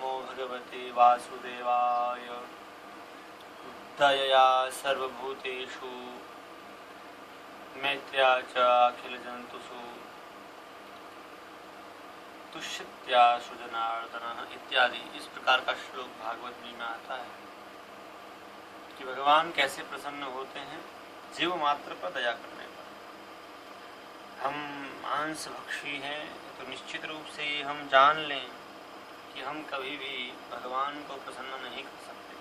नमो भगवते वासुदेवाय। दयया सर्वभूतेषु मैत्र्या च अखिलजन्तुषु तुष्यत्या सुजनार्दनः इत्यादि इस प्रकार का श्लोक भागवत जी में आता है कि भगवान कैसे प्रसन्न होते हैं जीव मात्र पर दया करने पर। हम मांस भक्षी हैं तो निश्चित रूप से हम जान लें कि हम कभी भी भगवान को प्रसन्न नहीं कर सकते।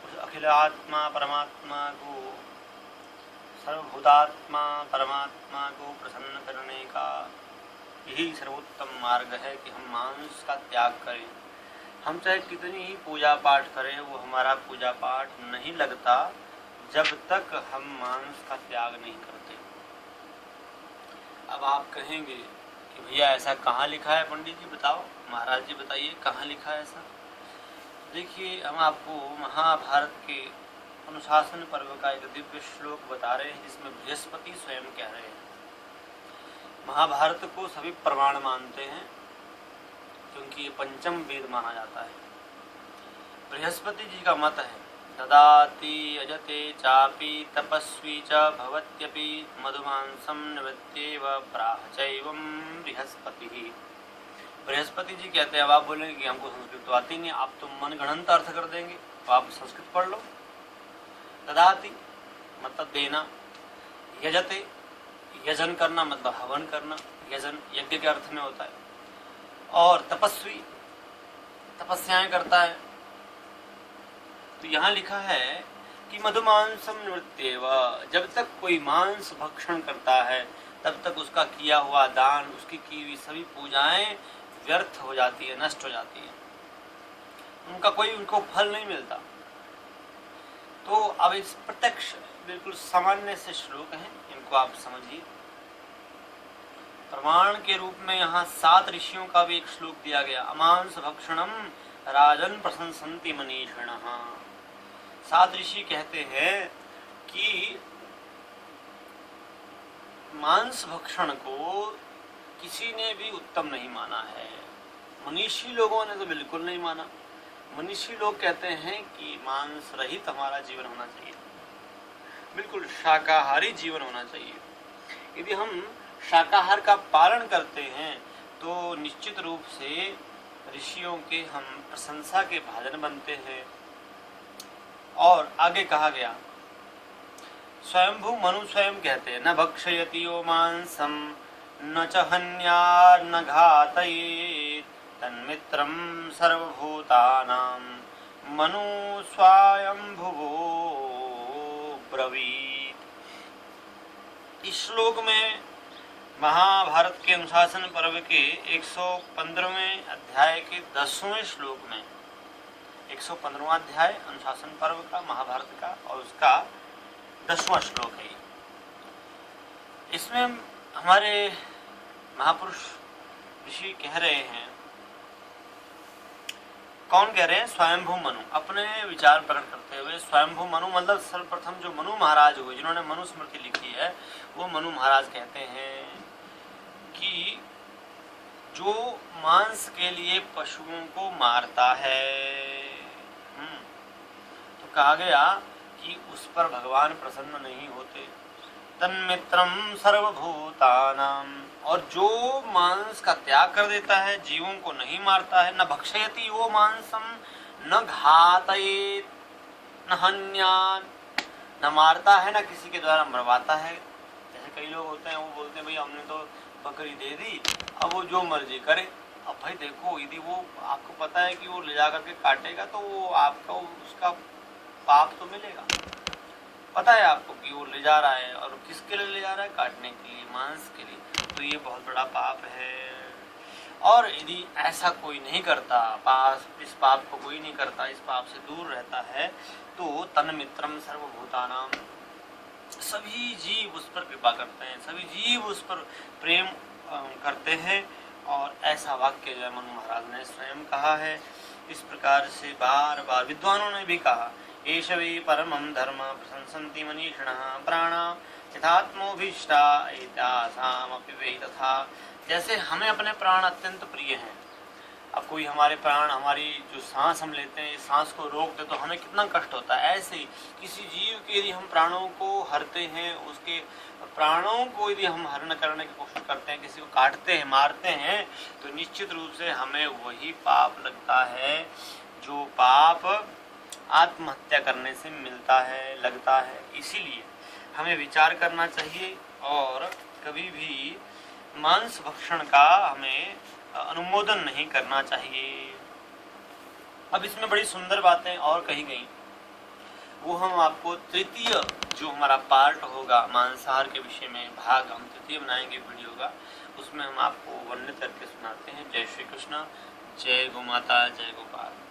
उस अखिल आत्मा परमात्मा को, सर्वभूतात्मा परमात्मा को प्रसन्न करने का यही सर्वोत्तम मार्ग है कि हम मांस का त्याग करें। हम चाहे कितनी ही पूजा पाठ करें, वो हमारा पूजा पाठ नहीं लगता जब तक हम मांस का त्याग नहीं करते। अब आप कहेंगे कि भैया ऐसा कहाँ लिखा है? पंडित जी बताओ, महाराज जी बताइए कहाँ लिखा है ऐसा। देखिए, हम आपको महाभारत के अनुशासन पर्व का एक दिव्य श्लोक बता रहे हैं जिसमें बृहस्पति स्वयं कह रहे हैं। महाभारत को सभी प्रमाण मानते हैं क्योंकि ये पंचम वेद माना जाता है। बृहस्पति जी का मत है ददाति अजते चापि तपस्वी च भवत्यपि मधुमांसं निवृत्त्येव प्राह चैवं बृहस्पतिः। बृहस्पति जी कहते हैं, अब आप बोलेंगे कि हमको संस्कृत तो आती नहीं, आप तो मनगढ़ंत अर्थ कर देंगे, तो आप संस्कृत पढ़ लो। ददाति मतलब देना, यजते यजन करना मतलब हवन करना, यजन यज्ञ के अर्थ में होता है, और तपस्वी तपस्याएं करता है। तो यहाँ लिखा है कि मधुमांसम निवृत्त्येव, जब तक कोई मांस भक्षण करता है तब तक उसका किया हुआ दान, उसकी की हुई सभी पूजाएं व्यर्थ हो जाती है, नष्ट हो जाती है, उनको फल नहीं मिलता। तो अब इस प्रत्यक्ष बिल्कुल सामान्य से श्लोक हैं, इनको आप समझिए। प्रमाण के रूप में यहाँ 7 ऋषियों का भी एक श्लोक दिया गया। अमांस भक्षणम राजन प्रशंसन्ति मनीषिणः। 7 ऋषि कहते हैं कि मांस भक्षण को किसी ने भी उत्तम नहीं माना है। मनीषी लोगों ने तो बिल्कुल नहीं माना। मनीषी लोग कहते हैं कि मांस रहित हमारा जीवन होना चाहिए, बिल्कुल शाकाहारी जीवन होना चाहिए। यदि हम शाकाहार का पालन करते हैं तो निश्चित रूप से ऋषियों के हम प्रशंसा के भाजन बनते हैं। और आगे कहा गया, स्वयंभू मनु स्वयं कहते हैं, न भक्षयति यो मांसम न च हन्यात् न घातयेत् तन्मित्रं सर्वभूतानां मनु स्वयंभुवो ब्रवीत्। इस श्लोक में महाभारत के अनुशासन पर्व के 115वें अध्याय के 10वें श्लोक में, 115वां अध्याय अनुशासन पर्व का महाभारत का, और उसका 10वां श्लोक है। इसमें हमारे महापुरुष ऋषि कह रहे हैं, कौन कह रहे हैं? स्वयंभू मनु, अपने विचार प्रकट करते हुए। स्वयंभू मनु मतलब सर्वप्रथम जो मनु महाराज हुए, जिन्होंने मनु स्मृति लिखी है, वो मनु महाराज कहते हैं कि जो मांस के लिए पशुओं को मारता है, तो कहा गया कि उस पर भगवान प्रसन्न नहीं होते। तन्मित्रम सर्वभूतानाम, और जो मांस का त्याग कर देता है, जीवों को नहीं मारता है, न भक्षयति वो मांसम न घातयेत् न हन्यात्, न मारता है न किसी के द्वारा मरवाता है। जैसे कई लोग होते हैं, वो बोलते हैं भाई हमने तो बकरी दे दी, अब वो जो मर्जी करे। अब भाई देखो, यदि वो आपको पता है कि वो ले जा करके काटेगा तो वो आपका उसका पाप तो मिलेगा। पता है आपको कि वो ले जा रहा है, और किसके लिए ले जा रहा है? काटने के लिए, मांस के लिए। तो ये बहुत बड़ा पाप है। और यदि ऐसा कोई नहीं करता, इस पाप को कोई नहीं करता, इस पाप से दूर रहता है, तो तन्मित्रम सर्वभूतानाम, सभी जीव उस पर कृपा करते हैं, सभी जीव उस पर प्रेम करते हैं। और ऐसा वाक्य जो मनु महाराज ने स्वयं कहा है। इस प्रकार से बार बार विद्वानों ने भी कहा, एष वै परमं धर्म प्रशंसन्ति मनीषिणः प्राणा यथात्मोभीष्टा एतासामपि वै तथा। जैसे हमें अपने प्राण अत्यंत प्रिय हैं, अब कोई हमारे प्राण, हमारी जो सांस हम लेते हैं, सांस को रोक दे तो हमें कितना कष्ट होता है। ऐसे ही किसी जीव के यदि हम प्राणों को हरते हैं, उसके प्राणों को यदि हम हरण करने की कोशिश करते हैं, किसी को काटते हैं, मारते हैं, तो निश्चित रूप से हमें वही पाप लगता है जो पाप आत्महत्या करने से मिलता है, लगता है। इसीलिए हमें विचार करना चाहिए और कभी भी मांस भक्षण का हमें अनुमोदन नहीं करना चाहिए। अब इसमें बड़ी सुंदर बातें और कही गई, वो हम आपको तृतीय जो हमारा पार्ट होगा मांसाहार के विषय में, भाग हम तृतीय बनाएंगे वीडियो का, उसमें हम आपको वर्णित करके सुनाते हैं। जय श्री कृष्ण, जय गौ माता, जय गोपाल।